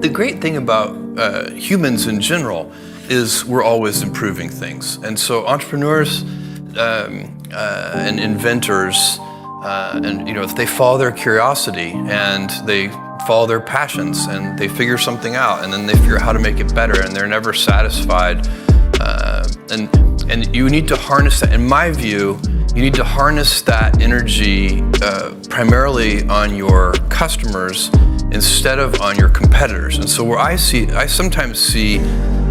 The great thing about humans in general is we're always improving things. And so entrepreneurs and inventors, if they follow their curiosity and they follow their passions and they figure something out and then they figure out how to make it better and they're never satisfied. And you need to harness that. In my view, you need to harness that energy primarily on your customers instead of on your competitors. And so where I sometimes see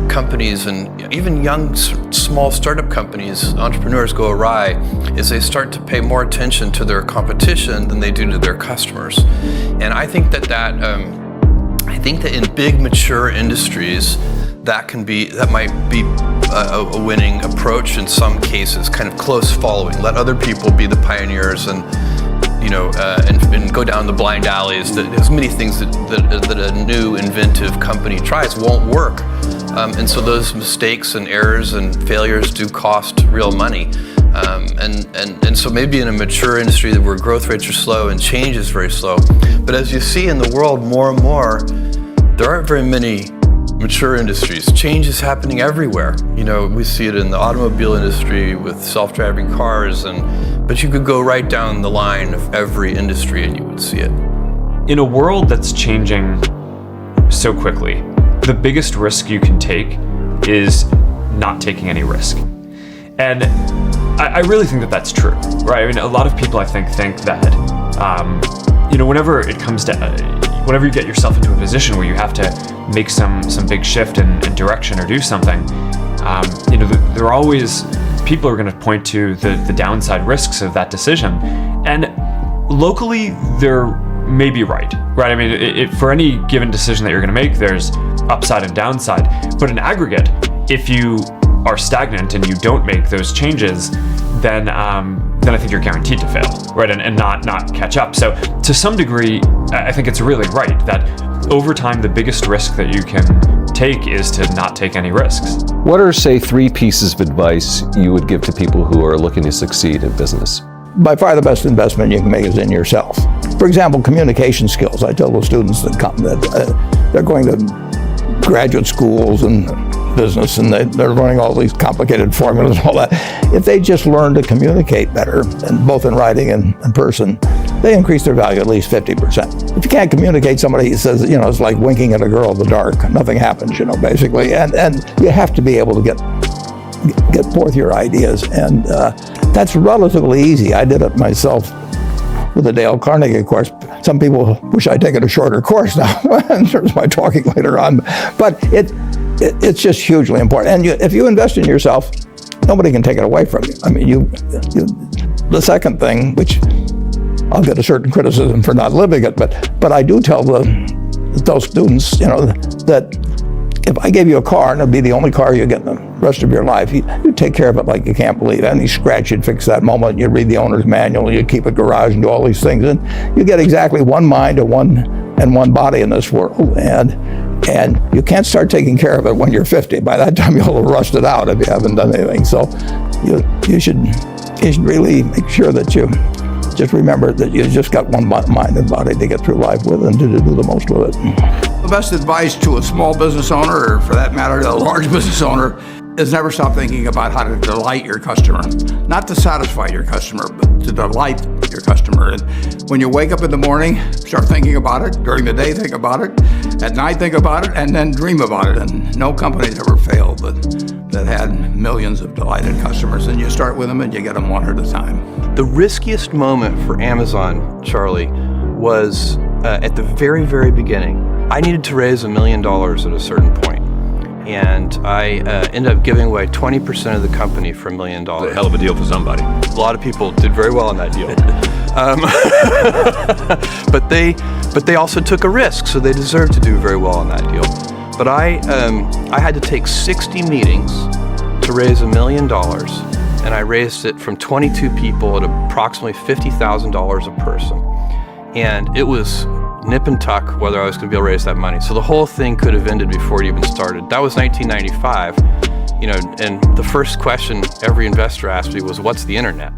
companies and even young, small startup companies, entrepreneurs go awry, is they start to pay more attention to their competition than they do to their customers. And I think that in big, mature industries, that might be a winning approach in some cases, kind of close following. Let other people be the pioneers and go down the blind alleys. There's many things that a new inventive company tries won't work. And so those mistakes and errors and failures do cost real money. And so maybe in a mature industry where growth rates are slow and change is very slow. But as you see in the world more and more, there aren't very many mature industries. Change is happening everywhere. We see it in the automobile industry with self-driving cars, but you could go right down the line of every industry and you would see it. In a world that's changing so quickly, the biggest risk you can take is not taking any risk. And I really think that that's true, right? I mean, a lot of people I think that, whenever you get yourself into a position where you have to make some big shift in direction or do something, there are always people who are going to point to the downside risks of that decision. And locally, they're maybe right? I mean, for any given decision that you're going to make, there's upside and downside. But in aggregate, if you are stagnant and you don't make those changes, then I think you're guaranteed to fail, right? And not catch up. So to some degree, I think it's really right that over time, the biggest risk that you can take is to not take any risks. What are, say, 3 pieces of advice you would give to people who are looking to succeed in business? By far the best investment you can make is in yourself. For example, communication skills. I tell the students that come that they're going to graduate schools and business and they're learning all these complicated formulas and all that. If they just learn to communicate better, and both in writing and in person, they increase their value at least 50%. If you can't communicate, somebody says, it's like winking at a girl in the dark. Nothing happens, basically. And you have to be able to get forth your ideas. And that's relatively easy. I did it myself with the Dale Carnegie course. Some people wish I'd taken a shorter course now in terms of my talking later on. But it's just hugely important. And if you invest in yourself, nobody can take it away from you. I mean, the second thing, which I'll get a certain criticism for not living it, but I do tell those students, that if I gave you a car and it'd be the only car you get in the rest of your life, you'd take care of it like you can't believe it. Any scratch, you'd fix that moment. You'd read the owner's manual. You'd keep it garage and do all these things. And you get exactly one mind and one body in this world. And you can't start taking care of it when you're 50. By that time, you'll have rusted out if you haven't done anything. So you should really make sure that you just remember that you just got one mind and body to get through life with and to do the most with it. The best advice to a small business owner, or for that matter, a large business owner, is never stop thinking about how to delight your customer. Not to satisfy your customer, but to delight your customer. And when you wake up in the morning, start thinking about it. During the day, think about it. At night, think about it, and then dream about it. And no company's ever failed that had millions of delighted customers. And you start with them and you get them one at a time. The riskiest moment for Amazon, Charlie, was at the very, very beginning. I needed to raise $1 million at a certain point. And I ended up giving away 20% of the company for $1 million. It's a hell of a deal for somebody. A lot of people did very well on that deal. But they also took a risk, so they deserved to do very well on that deal. But I had to take 60 meetings to raise $1 million, and I raised it from 22 people at approximately $50,000 a person. And it was nip and tuck whether I was going to be able to raise that money. So the whole thing could have ended before it even started. That was 1995, and the first question every investor asked me was, what's the internet?